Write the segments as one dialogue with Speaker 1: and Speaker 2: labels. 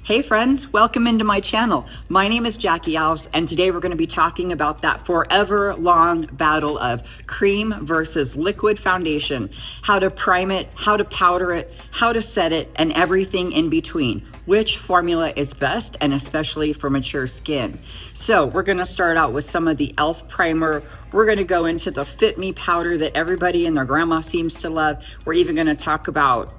Speaker 1: Hey friends, welcome into my channel. My name is Jackie Alves, and today we're going to be talking about that forever long battle of cream versus liquid foundation, how to prime it, how to powder it, how to set it, and everything in between. Which formula is best, and especially for mature skin. So we're going to start out with some of the Elf primer. We're going to go into the Fit Me powder that everybody and their grandma seems to love. We're even going to talk about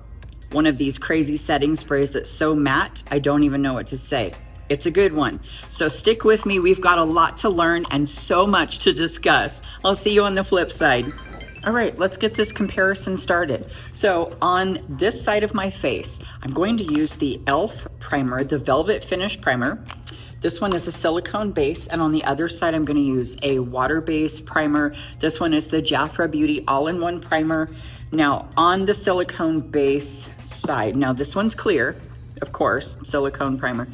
Speaker 1: one of these crazy setting sprays that's so matte, I don't even know what to say. It's a good one. So stick with me. We've got a lot to learn and so much to discuss. I'll see you on the flip side. All right, let's get this comparison started. So on this side of my face, I'm going to use the Elf primer, the Velvet Finish Primer. This one is a silicone base, and on the other side, I'm going to use a water-based primer. This one is the Jafra Beauty All-in-One Primer. Now, on the silicone base side, now this one's clear, of course, silicone primer.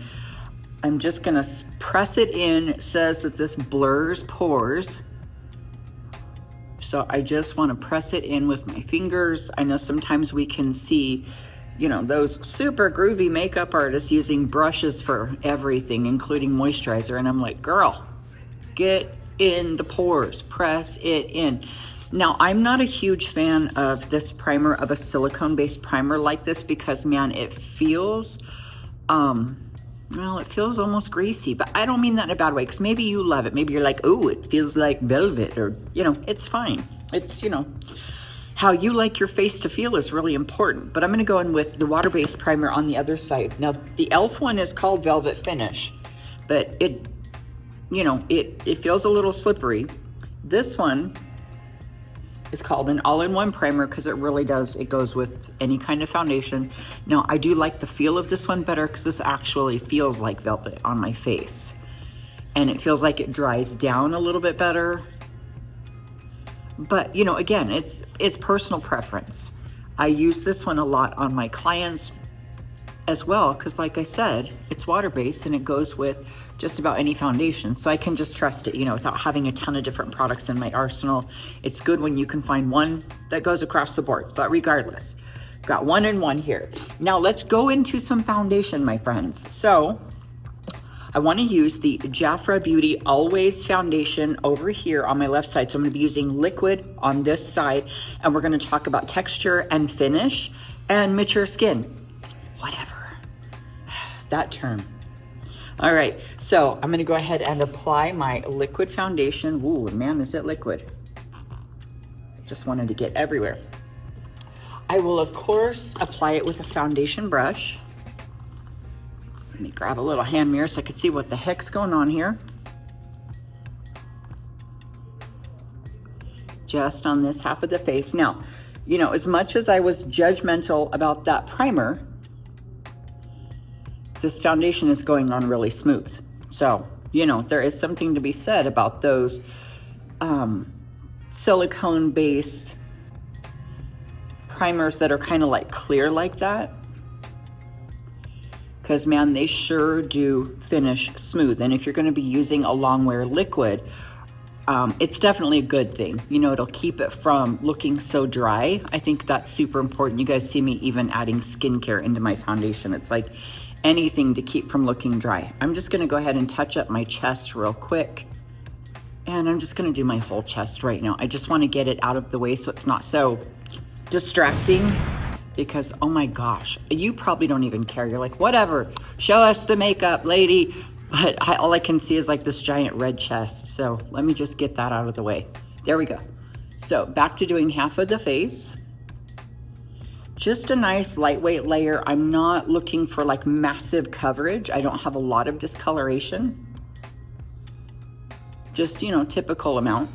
Speaker 1: I'm just going to press it in. It says that this blurs pores. So I just want to press it in with my fingers. I know sometimes we can see, you know, those super groovy makeup artists using brushes for everything, including moisturizer. And I'm like, girl, get in the pores, press it in. Now, I'm not a huge fan of this primer, of a silicone-based primer like this, because, man, it feels, well, it feels almost greasy, but I don't mean that in a bad way, because maybe you love it. Maybe you're like, oh, it feels like velvet, or, you know, it's fine. It's, you know, how you like your face to feel is really important. But I'm going to go in with the water-based primer on the other side. Now, the Elf one is called Velvet Finish, but it, you know, it feels a little slippery. This one is called an all-in-one primer because it really does, it goes with any kind of foundation. Now, I do like the feel of this one better because this actually feels like velvet on my face. And it feels like it dries down a little bit better. But, you know, again, it's personal preference. I use this one a lot on my clients as well because, like I said, it's water-based and it goes with just about any foundation. So I can just trust it, you know, without having a ton of different products in my arsenal. It's good when you can find one that goes across the board, but regardless, got one and one here. Now let's go into some foundation, my friends. So I want to use the Jafra Beauty Always Foundation over here on my left side. So I'm going to be using liquid on this side, and we're going to talk about texture and finish and mature skin, whatever, that term. All right, so I'm gonna go ahead and apply my liquid foundation. Ooh, man, is it liquid? I just wanted to get everywhere. I will, of course, apply it with a foundation brush. Let me grab a little hand mirror so I can see what the heck's going on here. Just on this half of the face. Now, you know, as much as I was judgmental about that primer, this foundation is going on really smooth. So, you know, there is something to be said about those silicone-based primers that are kind of like clear like that. Because, man, they sure do finish smooth. And if you're going to be using a long-wear liquid, it's definitely a good thing. You know, it'll keep it from looking so dry. I think that's super important. You guys see me even adding skincare into my foundation. It's like anything to keep from looking dry. I'm just gonna go ahead and touch up my chest real quick. And I'm just gonna do my whole chest right now. I just wanna get it out of the way so it's not so distracting, because oh my gosh, you probably don't even care. You're like, whatever, show us the makeup, lady. But all I can see is like this giant red chest. So let me just get that out of the way. There we go. So back to doing half of the face. Just a nice lightweight layer. I'm not looking for like massive coverage. I don't have a lot of discoloration. Just, you know, typical amount.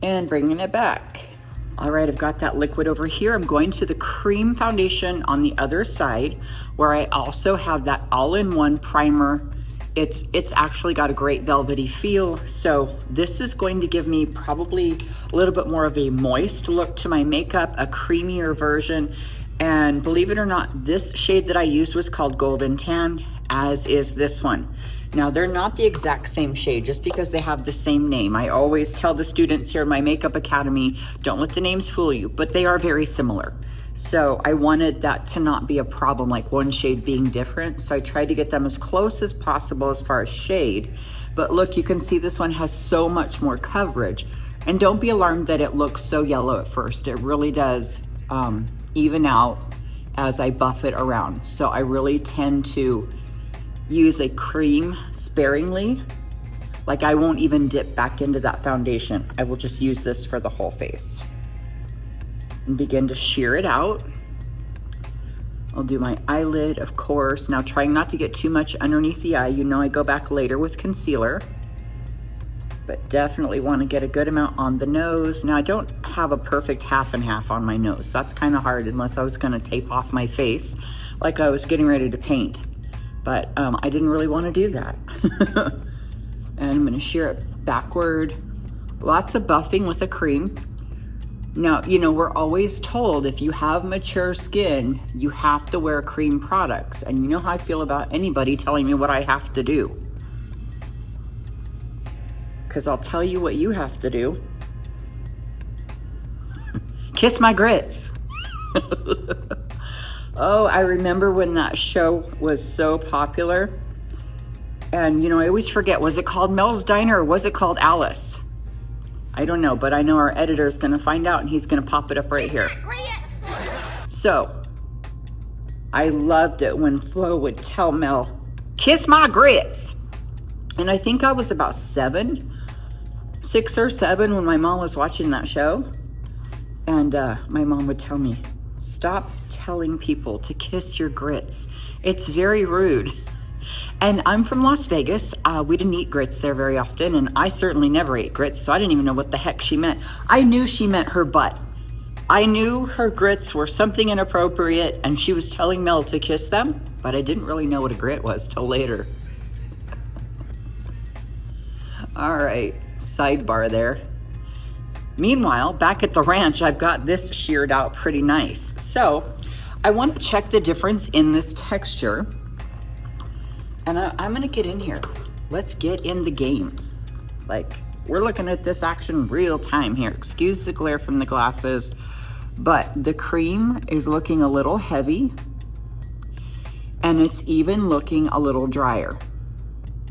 Speaker 1: And bringing it back. All right, I've got that liquid over here. I'm going to the cream foundation on the other side, where I also have that all-in-one primer. It's actually got a great velvety feel. So this is going to give me probably a little bit more of a moist look to my makeup, a creamier version. And believe it or not, this shade that I used was called Golden Tan, as is this one. Now, they're not the exact same shade just because they have the same name. I always tell the students here in my makeup academy, don't let the names fool you, but they are very similar. So I wanted that to not be a problem, like one shade being different. So I tried to get them as close as possible as far as shade. But look, you can see this one has so much more coverage. And don't be alarmed that it looks so yellow at first. It really does even out as I buff it around. So I really tend to use a cream sparingly. Like I won't even dip back into that foundation. I will just use this for the whole face. And begin to sheer it out. I'll do my eyelid, of course. Now trying not to get too much underneath the eye. You know I go back later with concealer, but definitely want to get a good amount on the nose. Now I don't have a perfect half and half on my nose. That's kind of hard unless I was going to tape off my face like I was getting ready to paint. But I didn't really want to do that. And I'm going to sheer it backward. Lots of buffing with a cream. Now, you know, we're always told if you have mature skin, you have to wear cream products. And you know how I feel about anybody telling me what I have to do. Because I'll tell you what you have to do. Kiss my grits. Oh, I remember when that show was so popular. And, you know, I always forget, was it called Mel's Diner or was it called Alice? I don't know, but I know our editor is going to find out and he's going to pop it up right here. So I loved it when Flo would tell Mel, kiss my grits. And I think I was about 6 or 7 when my mom was watching that show. And my mom would tell me, stop telling people to kiss your grits. It's very rude. And I'm from Las Vegas. We didn't eat grits there very often, and I certainly never ate grits, so I didn't even know what the heck she meant. I knew she meant her butt. I knew her grits were something inappropriate, and she was telling Mel to kiss them, but I didn't really know what a grit was till later. All right, sidebar there. Meanwhile, back at the ranch, I've got this sheared out pretty nice. So I want to check the difference in this texture. And I'm gonna get in here. Let's get in the game. Like, we're looking at this action real time here. Excuse the glare from the glasses, but the cream is looking a little heavy and it's even looking a little drier.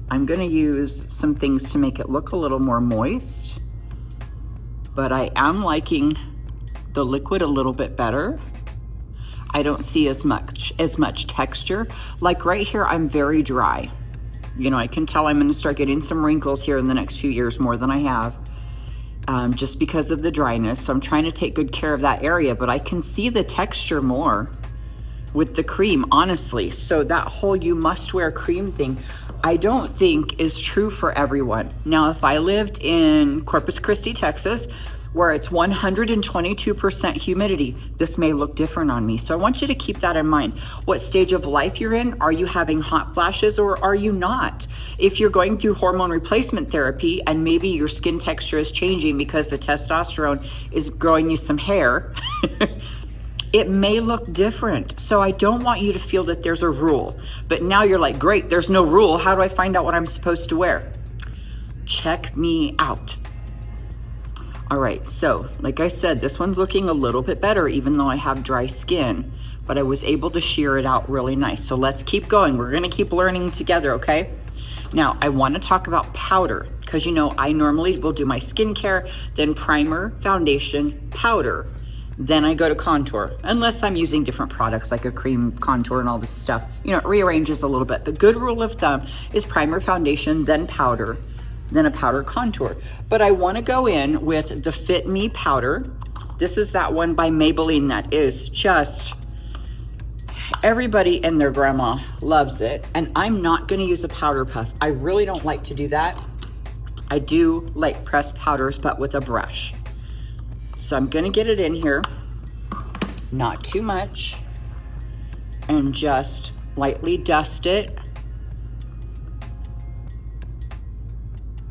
Speaker 1: I'm gonna use some things to make it look a little more moist, but I am liking the liquid a little bit better. I don't see as much texture. Like right here, I'm very dry. You know, I can tell I'm gonna start getting some wrinkles here in the next few years more than I have, just because of the dryness. So I'm trying to take good care of that area, but I can see the texture more with the cream, honestly. So that whole you must wear cream thing, I don't think is true for everyone. Now, if I lived in Corpus Christi, Texas, where it's 122% humidity, this may look different on me. So I want you to keep that in mind. What stage of life you're in, are you having hot flashes or are you not? If you're going through hormone replacement therapy and maybe your skin texture is changing because the testosterone is growing you some hair, it may look different. So I don't want you to feel that there's a rule, but now you're like, great, there's no rule. How do I find out what I'm supposed to wear? Check me out. All right, so like I said, this one's looking a little bit better even though I have dry skin, but I was able to shear it out really nice. So let's keep going. We're gonna keep learning together, okay? Now, I wanna talk about powder because you know, I normally will do my skincare, then primer, foundation, powder. Then I go to contour, unless I'm using different products like a cream contour and all this stuff. You know, it rearranges a little bit. The good rule of thumb is primer, foundation, then powder, then a powder contour. But I wanna go in with the Fit Me powder. This is that one by Maybelline that is just, everybody and their grandma loves it. And I'm not gonna use a powder puff. I really don't like to do that. I do like pressed powders, but with a brush. So I'm gonna get it in here, not too much, and just lightly dust it.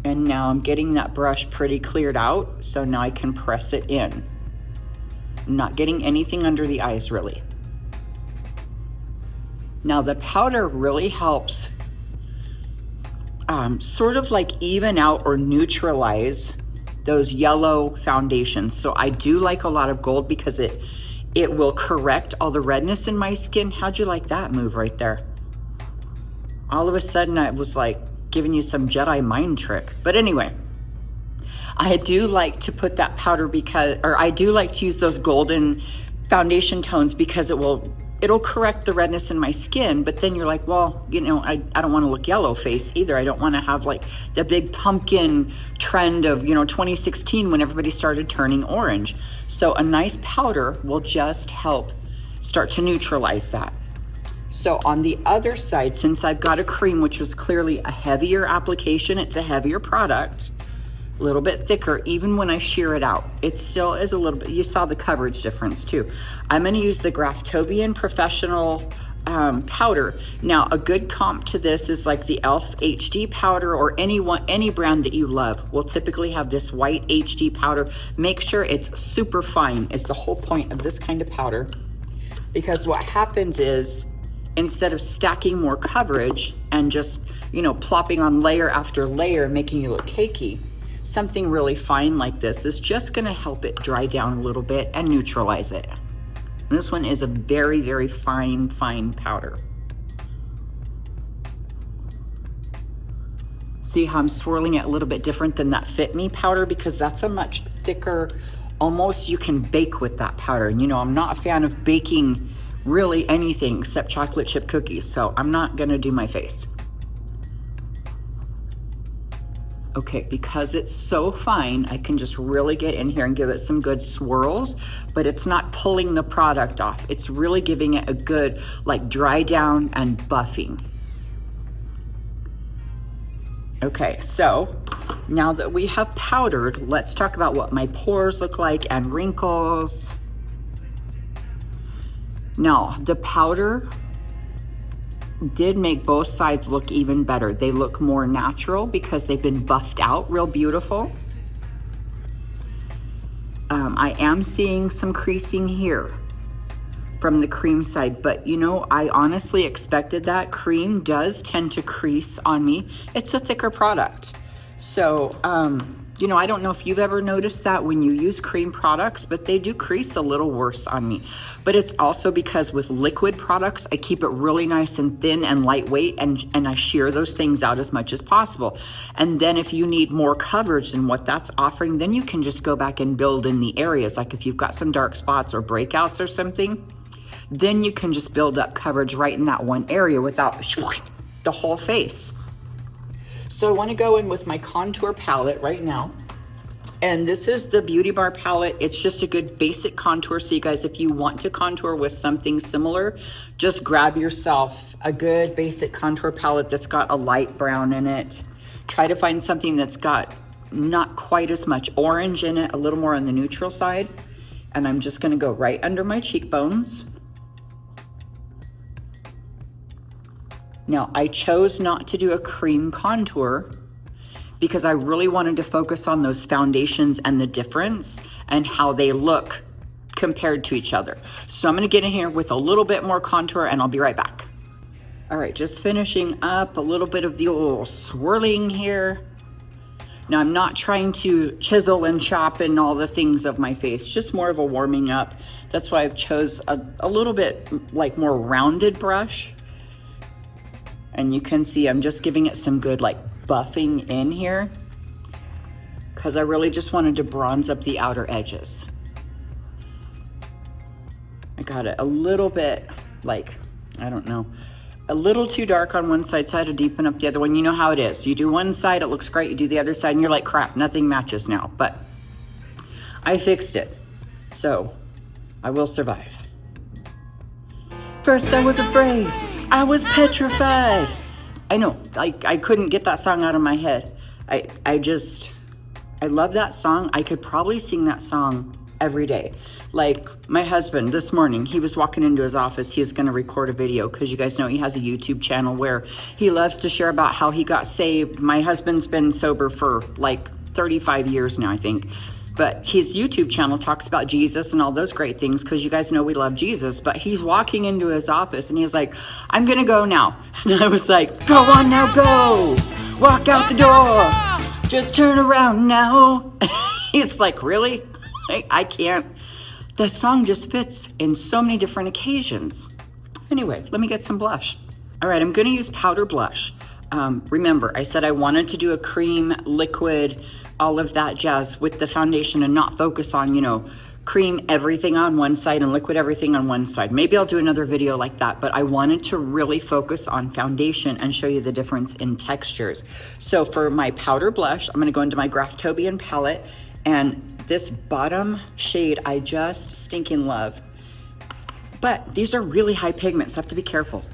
Speaker 1: And now I'm getting that brush pretty cleared out, so now I can press it in. I'm not getting anything under the eyes really. Now the powder really helps sort of like even out or neutralize those yellow foundations. So I do like a lot of gold because it It will correct all the redness in my skin. How'd you like that move right there? All of a sudden, I was like giving you some Jedi mind trick. But anyway, I do like to put that powder I do like to use those golden foundation tones because it'll correct the redness in my skin. But then you're like, well, you know, I don't want to look yellow face either. I don't want to have like the big pumpkin trend of, you know, 2016 when everybody started turning orange. So a nice powder will just help start to neutralize that. So on the other side, since I've got a cream, which was clearly a heavier application, it's a heavier product, a little bit thicker. Even when I shear it out, it still is a little bit, you saw the coverage difference too. I'm going to use the Graftobian Professional powder. Now, a good comp to this is like the Elf HD powder, or any brand that you love will typically have this white HD powder. Make sure it's super fine is the whole point of this kind of powder, because what happens is, instead of stacking more coverage and just, you know, plopping on layer after layer, making you look cakey, something really fine like this is just going to help it dry down a little bit and neutralize it. And this one is a very, very fine powder. See how I'm swirling it a little bit different than that Fit Me powder, because that's a much thicker, almost you can bake with that powder. And you know, I'm not a fan of baking really anything except chocolate chip cookies, so I'm not gonna do my face. Okay, because it's so fine, I can just really get in here and give it some good swirls, but it's not pulling the product off. It's really giving it a good, like, dry down and buffing. Okay, so now that we have powdered, let's talk about what my pores look like and wrinkles. Now, the powder did make both sides look even better. They look more natural because they've been buffed out real beautiful. I am seeing some creasing here from the cream side, but you know, I honestly expected that. Cream does tend to crease on me. It's a thicker product. So, you know, I don't know if you've ever noticed that when you use cream products, but they do crease a little worse on me. But it's also because with liquid products, I keep it really nice and thin and lightweight, and I shear those things out as much as possible. And then if you need more coverage than what that's offering, then you can just go back and build in the areas. Like if you've got some dark spots or breakouts or something, then you can just build up coverage right in that one area without the whole face. So I want to go in with my contour palette right now. And this is the Beauty Bar palette. It's just a good basic contour. So you guys, if you want to contour with something similar, just grab yourself a good basic contour palette that's got a light brown in it. Try to find something that's got not quite as much orange in it, a little more on the neutral side. And I'm just going to go right under my cheekbones. Now, I chose not to do a cream contour because I really wanted to focus on those foundations and the difference and how they look compared to each other. So I'm gonna get in here with a little bit more contour and I'll be right back. All right, just finishing up a little bit of the old swirling here. Now, I'm not trying to chisel and chop in all the things of my face, just more of a warming up. That's why I've chose a little bit like more rounded brush. And you can see I'm just giving it some good like buffing in here because I really just wanted to bronze up the outer edges. I got it a little bit like, I don't know, a little too dark on one side, so I had to deepen up the other one. You know how it is. You do one side, it looks great. You do the other side and you're like, crap, nothing matches now. But I fixed it. So I will survive. First I was afraid. I was petrified. I know, I couldn't get that song out of my head. I love that song. I could probably sing that song every day. Like my husband this morning, he was walking into his office. He is going to record a video because you guys know he has a YouTube channel where he loves to share about how he got saved. My husband's been sober for like 35 years now, I think. But his YouTube channel talks about Jesus and all those great things because you guys know we love Jesus. But he's walking into his office and he's like, I'm going to go now. And I was like, go on now, go. Walk out the door. Just turn around now. He's like, really? I can't. That song just fits in so many different occasions. Anyway, let me get some blush. All right, I'm gonna use powder blush. Remember, I said I wanted to do a cream, liquid, all of that jazz with the foundation and not focus on, you know, cream everything on one side and liquid everything on one side. Maybe I'll do another video like that, but I wanted to really focus on foundation and show you the difference in textures. So for my powder blush, I'm gonna go into my Graftobian palette, and this bottom shade I just stinking love. But these are really high pigment, so I have to be careful.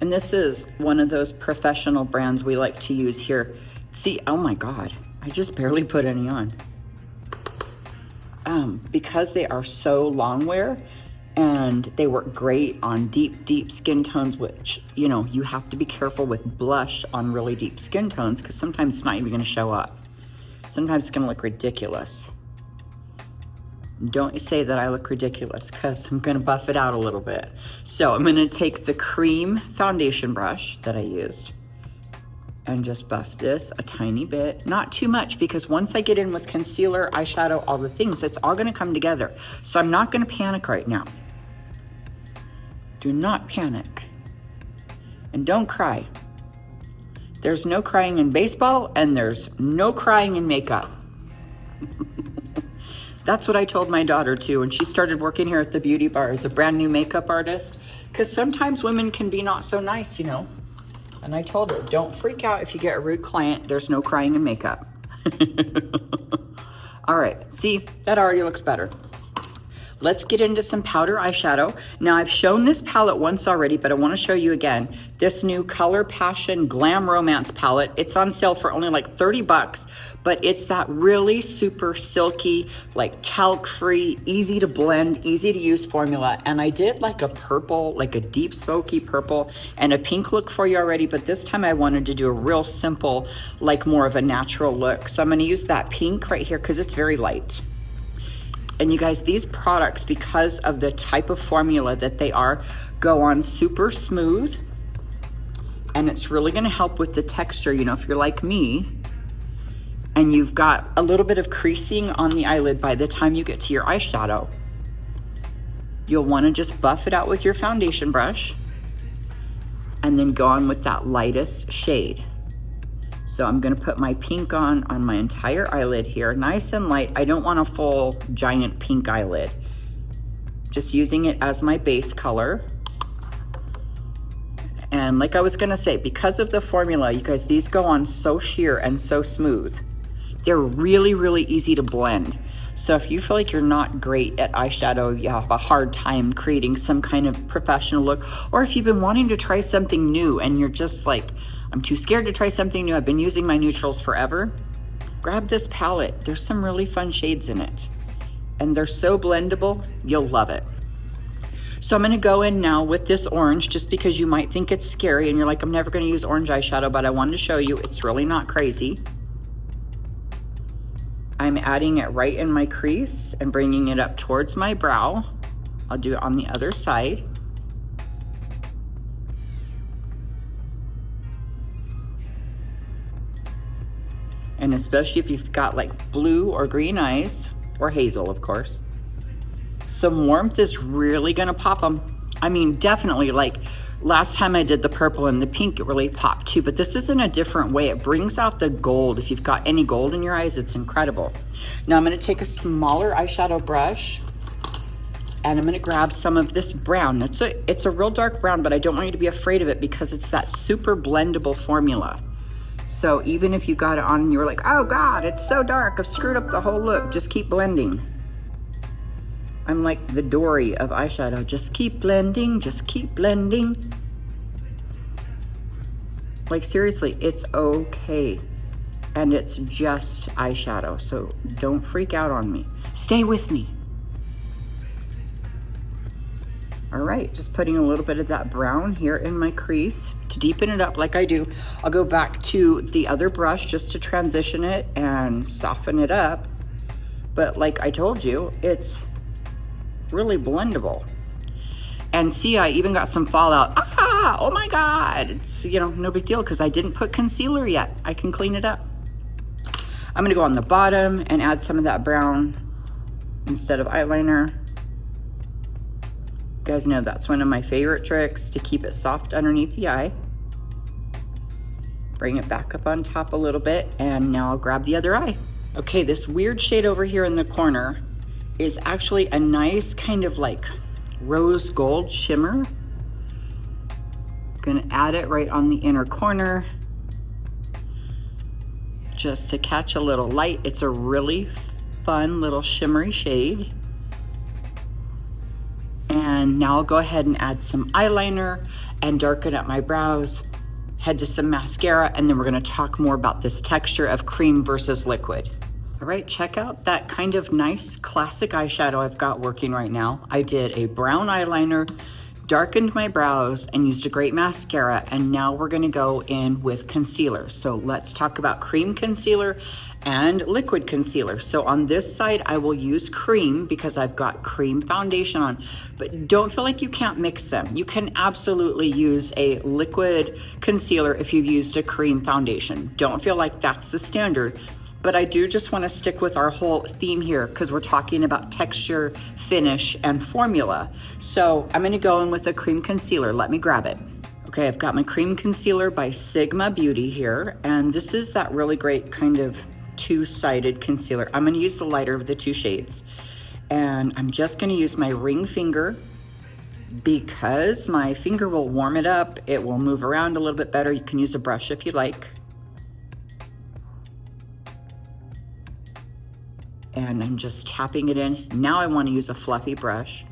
Speaker 1: And this is one of those professional brands we like to use here. See, oh my God, I just barely put any on. Because they are so long wear and they work great on deep skin tones, which, you know, you have to be careful with blush on really deep skin tones because sometimes it's not even gonna show up. Sometimes it's gonna look ridiculous. Don't say that I look ridiculous because I'm gonna buff it out a little bit. So I'm gonna take the cream foundation brush that I used and just buff this a tiny bit, not too much, because once I get in with concealer, eyeshadow, all the things, it's all gonna come together. So I'm not gonna panic right now. Do not panic. And don't cry. There's no crying in baseball and there's no crying in makeup. That's what I told my daughter too when she started working here at the beauty bar as a brand new makeup artist, because sometimes women can be not so nice, you know. And I told her, don't freak out if you get a rude client. There's no crying in makeup. All right, see, that already looks better. Let's get into some powder eyeshadow. Now I've shown this palette once already, but I wanna show you again. This new Color Passion Glam Romance palette. It's on sale for only like 30 bucks, but it's that really super silky, like talc-free, easy to blend, easy to use formula. And I did like a purple, like a deep smoky purple and a pink look for you already, but this time I wanted to do a real simple, like more of a natural look. So I'm gonna use that pink right here because it's very light. And you guys, these products, because of the type of formula that they are, go on super smooth. And it's really gonna help with the texture. You know, if you're like me and you've got a little bit of creasing on the eyelid by the time you get to your eyeshadow, you'll wanna just buff it out with your foundation brush and then go on with that lightest shade. So I'm gonna put my pink on my entire eyelid here, nice and light. I don't want a full giant pink eyelid. Just using it as my base color. And like I was gonna say, because of the formula, you guys, these go on so sheer and so smooth. They're really, really easy to blend. So if you feel like you're not great at eyeshadow, you have a hard time creating some kind of professional look, or if you've been wanting to try something new and you're just like, I'm too scared to try something new, I've been using my neutrals forever, grab this palette. There's some really fun shades in it. And they're so blendable, you'll love it. So I'm gonna go in now with this orange, just because you might think it's scary and you're like, I'm never gonna use orange eyeshadow, but I wanted to show you it's really not crazy. I'm adding it right in my crease and bringing it up towards my brow. I'll do it on the other side. And especially if you've got like blue or green eyes, or hazel, of course, some warmth is really gonna pop them. I mean, definitely, like last time I did the purple and the pink, it really popped too, but this is in a different way. It brings out the gold. If you've got any gold in your eyes, it's incredible. Now I'm gonna take a smaller eyeshadow brush and I'm gonna grab some of this brown. It's a real dark brown, but I don't want you to be afraid of it because it's that super blendable formula. So even if you got it on and you were like, oh God, it's so dark, I've screwed up the whole look, just keep blending. I'm like the Dory of eyeshadow. Just keep blending, just keep blending. Like seriously, it's okay. And it's just eyeshadow, so don't freak out on me. Stay with me. All right, just putting a little bit of that brown here in my crease to deepen it up like I do. I'll go back to the other brush just to transition it and soften it up. But like I told you, it's really blendable. And see, I even got some fallout. Ah, oh my God. It's, you know, no big deal because I didn't put concealer yet. I can clean it up. I'm gonna go on the bottom and add some of that brown instead of eyeliner. You guys know that's one of my favorite tricks, to keep it soft underneath the eye. Bring it back up on top a little bit, and now I'll grab the other eye. Okay, this weird shade over here in the corner is actually a nice kind of like rose gold shimmer. Gonna add it right on the inner corner just to catch a little light. It's a really fun little shimmery shade. And now I'll go ahead and add some eyeliner and darken up my brows, head to some mascara, and then we're gonna talk more about this texture of cream versus liquid. All right, check out that kind of nice classic eyeshadow I've got working right now. I did a brown eyeliner, darkened my brows, and used a great mascara, and now we're gonna go in with concealer. So let's talk about cream concealer and liquid concealer. So on this side, I will use cream because I've got cream foundation on, but don't feel like you can't mix them. You can absolutely use a liquid concealer if you've used a cream foundation. Don't feel like that's the standard. But I do just want to stick with our whole theme here because we're talking about texture, finish, and formula. So I'm going to go in with a cream concealer. Let me grab it. Okay, I've got my cream concealer by Sigma Beauty here, and this is that really great kind of two-sided concealer. I'm going to use the lighter of the two shades, and I'm just going to use my ring finger because my finger will warm it up. It will move around a little bit better. You can use a brush if you like. And I'm just tapping it in. Now I want to use a fluffy brush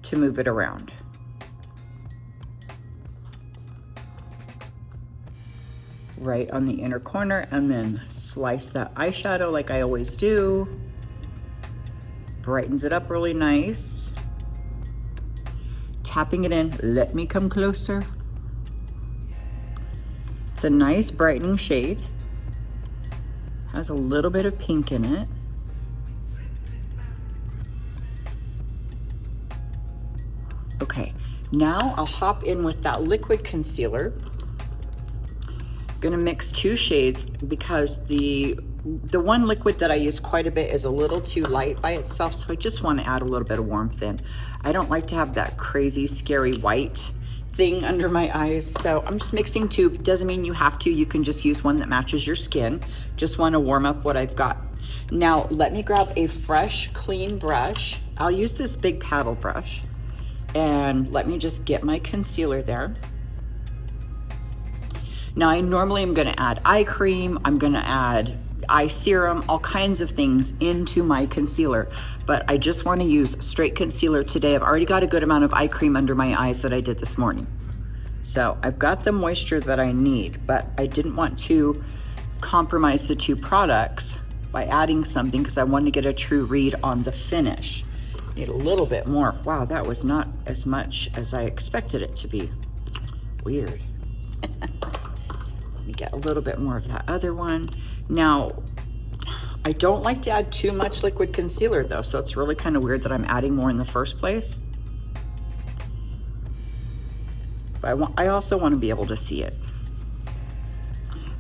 Speaker 1: to move it around. Right on the inner corner, and then slice that eyeshadow like I always do. Brightens it up really nice. Tapping it in. Let me come closer. It's a nice brightening shade. Has a little bit of pink in it. Okay, now I'll hop in with that liquid concealer. Gonna mix two shades because the one liquid that I use quite a bit is a little too light by itself, so I just want to add a little bit of warmth in. I don't like to have that crazy, scary white thing under my eyes, so I'm just mixing two. Doesn't mean you have to. You can just use one that matches your skin. Just want to warm up what I've got. Now, let me grab a fresh, clean brush. I'll use this big paddle brush. And let me just get my concealer there. Now I normally am gonna add eye cream, I'm gonna add eye serum, all kinds of things into my concealer, but I just wanna use straight concealer today. I've already got a good amount of eye cream under my eyes that I did this morning. So I've got the moisture that I need, but I didn't want to compromise the two products by adding something because I wanted to get a true read on the finish. Need a little bit more. Wow, that was not as much as I expected it to be. Weird. Let me get a little bit more of that other one. Now, I don't like to add too much liquid concealer though, so it's really kind of weird that I'm adding more in the first place. But I also want to be able to see it.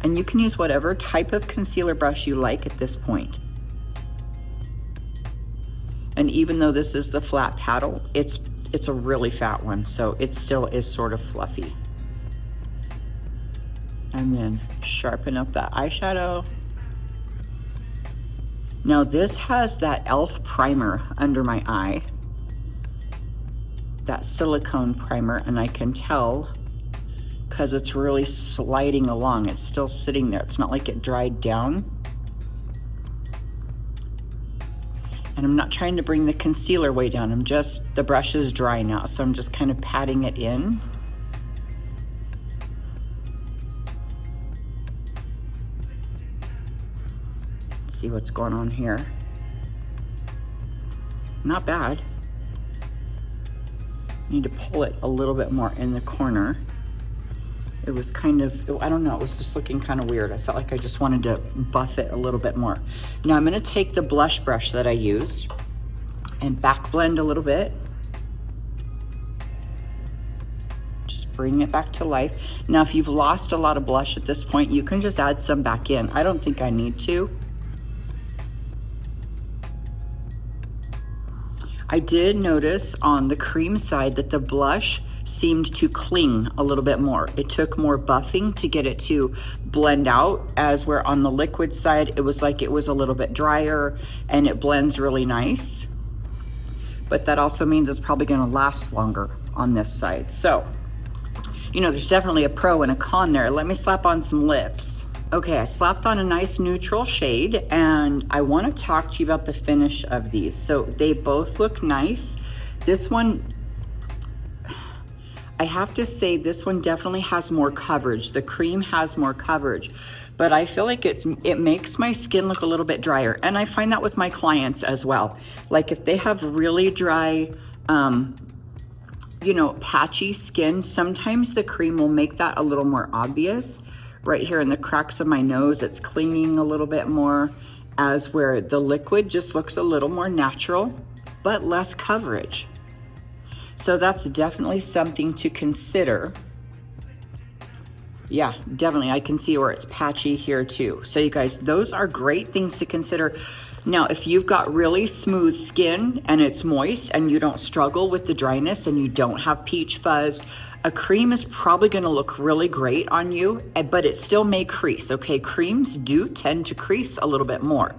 Speaker 1: And you can use whatever type of concealer brush you like at this point. And even though this is the flat paddle, it's a really fat one, so it still is sort of fluffy. And then sharpen up that eyeshadow. Now this has that e.l.f. primer under my eye, that silicone primer, and I can tell because it's really sliding along. It's still sitting there. It's not like it dried down. And I'm not trying to bring the concealer way down. The brush is dry now, so I'm just kind of patting it in. Let's see what's going on here. Not bad. Need to pull it a little bit more in the corner. It was kind of, I don't know, it was just looking kind of weird. I felt like I just wanted to buff it a little bit more. Now I'm gonna take the blush brush that I used and back blend a little bit. Just bring it back to life. Now if you've lost a lot of blush at this point, you can just add some back in. I don't think I need to. I did notice on the cream side that the blush seemed to cling a little bit more. It took more buffing to get it to blend out, as where on the liquid side, it was like it was a little bit drier and it blends really nice. But that also means it's probably gonna last longer on this side. So, you know, there's definitely a pro and a con there. Let me slap on some lips. Okay, I slapped on a nice neutral shade, and I want to talk to you about the finish of these. So they both look nice. This one, I have to say, this one definitely has more coverage. The cream has more coverage, but I feel like it makes my skin look a little bit drier. And I find that with my clients as well. Like if they have really dry, you know, patchy skin, sometimes the cream will make that a little more obvious. Right here in the cracks of my nose, it's clinging a little bit more, as where the liquid just looks a little more natural, but less coverage. So that's definitely something to consider. Yeah, definitely. I can see where it's patchy here too. So you guys, those are great things to consider. Now, if you've got really smooth skin and it's moist and you don't struggle with the dryness and you don't have peach fuzz, a cream is probably going to look really great on you, but it still may crease, okay? Creams do tend to crease a little bit more.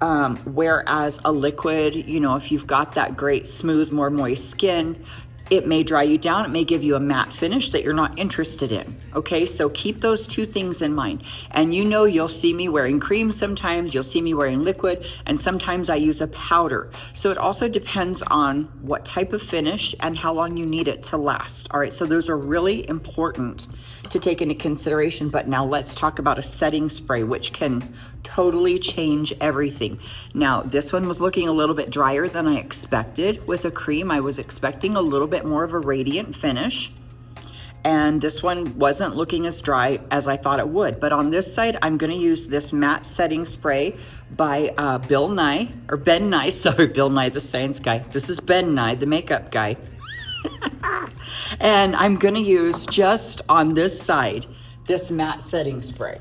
Speaker 1: Whereas a liquid, you know, if you've got that great, smooth, more moist skin, it may dry you down. It may give you a matte finish that you're not interested in. Okay, so keep those two things in mind. And you know, you'll see me wearing cream sometimes, you'll see me wearing liquid, and sometimes I use a powder. So it also depends on what type of finish and how long you need it to last. All right, so those are really important to take into consideration. But now let's talk about a setting spray, which can totally change everything. Now, this one was looking a little bit drier than I expected with a cream. I was expecting a little bit more of a radiant finish. And this one wasn't looking as dry as I thought it would. But on this side, I'm gonna use this matte setting spray by Ben Nye, sorry, Bill Nye the science guy. This is Ben Nye, the makeup guy. And I'm gonna use just on this side, this matte setting spray.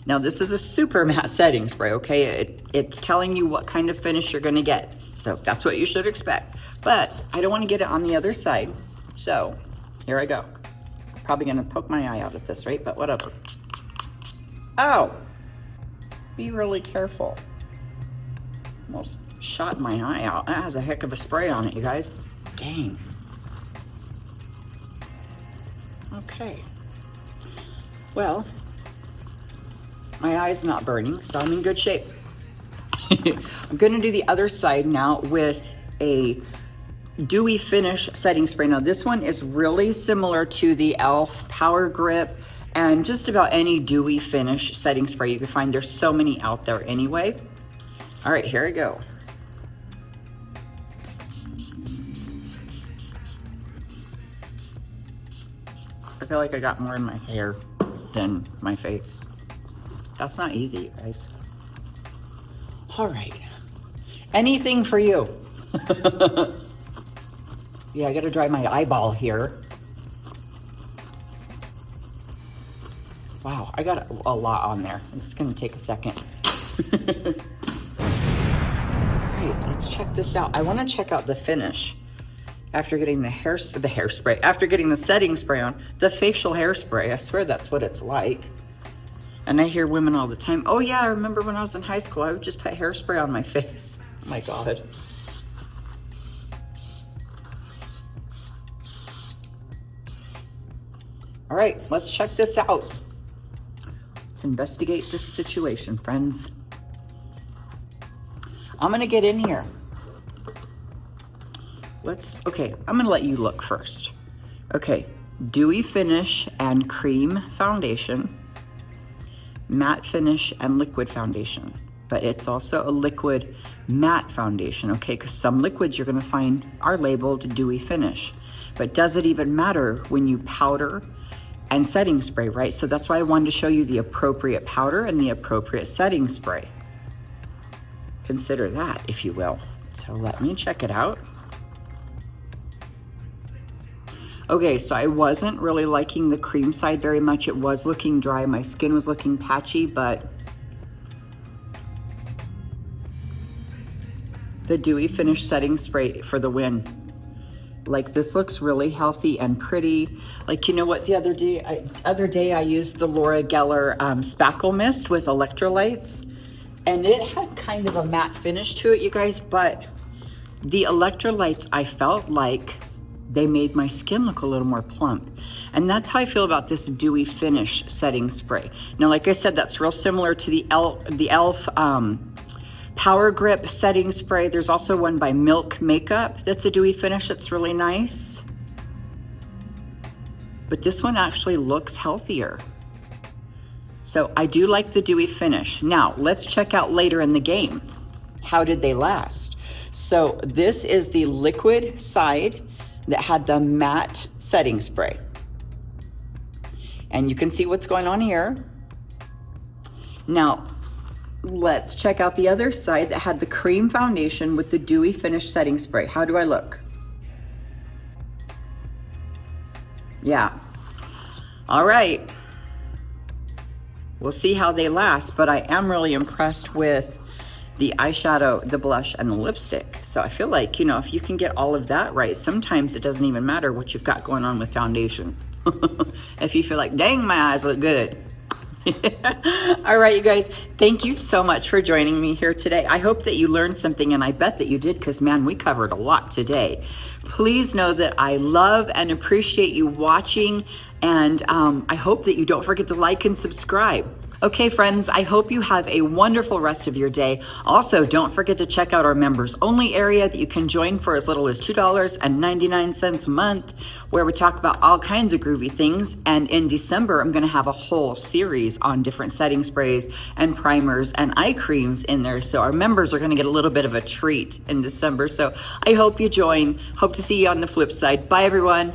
Speaker 1: Now this is a super matte setting spray, okay? It's telling you what kind of finish you're gonna get. So that's what you should expect. But I don't wanna get it on the other side. So here I go. Probably gonna poke my eye out at this, right? But whatever. Oh, be really careful. Almost shot my eye out. That has a heck of a spray on it, you guys. Dang. Okay. Well, my eye's not burning, so I'm in good shape. I'm gonna do the other side now with a dewy finish setting spray. Now this one is really similar to the Elf Power Grip and just about any dewy finish setting spray you can find. There's so many out there anyway. All right, here we go. I feel like I got more in my hair than my face. That's not easy, you guys. All right, anything for you. Yeah, I gotta dry my eyeball here. Wow, I got a lot on there. It's gonna take a second. All right, let's check this out. I wanna check out the finish. After getting the hairspray, after getting the setting spray on, the facial hairspray, I swear that's what it's like. And I hear women all the time, oh yeah, I remember when I was in high school, I would just put hairspray on my face. Oh my God. All right, let's check this out. Let's investigate this situation, friends. I'm gonna get in here. Okay, I'm gonna let you look first. Okay, dewy finish and cream foundation, matte finish and liquid foundation, but it's also a liquid matte foundation, okay? Because some liquids you're gonna find are labeled dewy finish, but does it even matter when you powder and setting spray, right? So that's why I wanted to show you the appropriate powder and the appropriate setting spray. Consider that, if you will. So let me check it out. Okay, so I wasn't really liking the cream side very much. It was looking dry. My skin was looking patchy, but The Dewy Finish Setting Spray for the win. Like, this looks really healthy and pretty. Like, you know what, the other day I used the Laura Geller Spackle Mist with electrolytes, and it had kind of a matte finish to it, you guys, but the electrolytes, I felt like they made my skin look a little more plump. And that's how I feel about this Dewy Finish Setting Spray. Now, like I said, that's real similar to the Elf Power Grip Setting Spray. There's also one by Milk Makeup that's a dewy finish that's really nice. But this one actually looks healthier. So I do like the dewy finish. Now, let's check out later in the game. How did they last? So this is the liquid side that had the matte setting spray. And you can see what's going on here. Now, let's check out the other side that had the cream foundation with the dewy finish setting spray. How do I look? Yeah. All right. We'll see how they last, but I am really impressed with the eyeshadow, the blush, and the lipstick. So I feel like, you know, if you can get all of that right, sometimes it doesn't even matter what you've got going on with foundation. If you feel like, dang, my eyes look good. All right, you guys, thank you so much for joining me here today. I hope that you learned something, and I bet that you did, because man, we covered a lot today. Please know that I love and appreciate you watching, and I hope that you don't forget to like and subscribe. Okay, friends, I hope you have a wonderful rest of your day. Also, don't forget to check out our members only area that you can join for as little as $2.99 a month, where we talk about all kinds of groovy things. And in December, I'm gonna have a whole series on different setting sprays and primers and eye creams in there. So our members are gonna get a little bit of a treat in December. So I hope you join. Hope to see you on the flip side. Bye, everyone.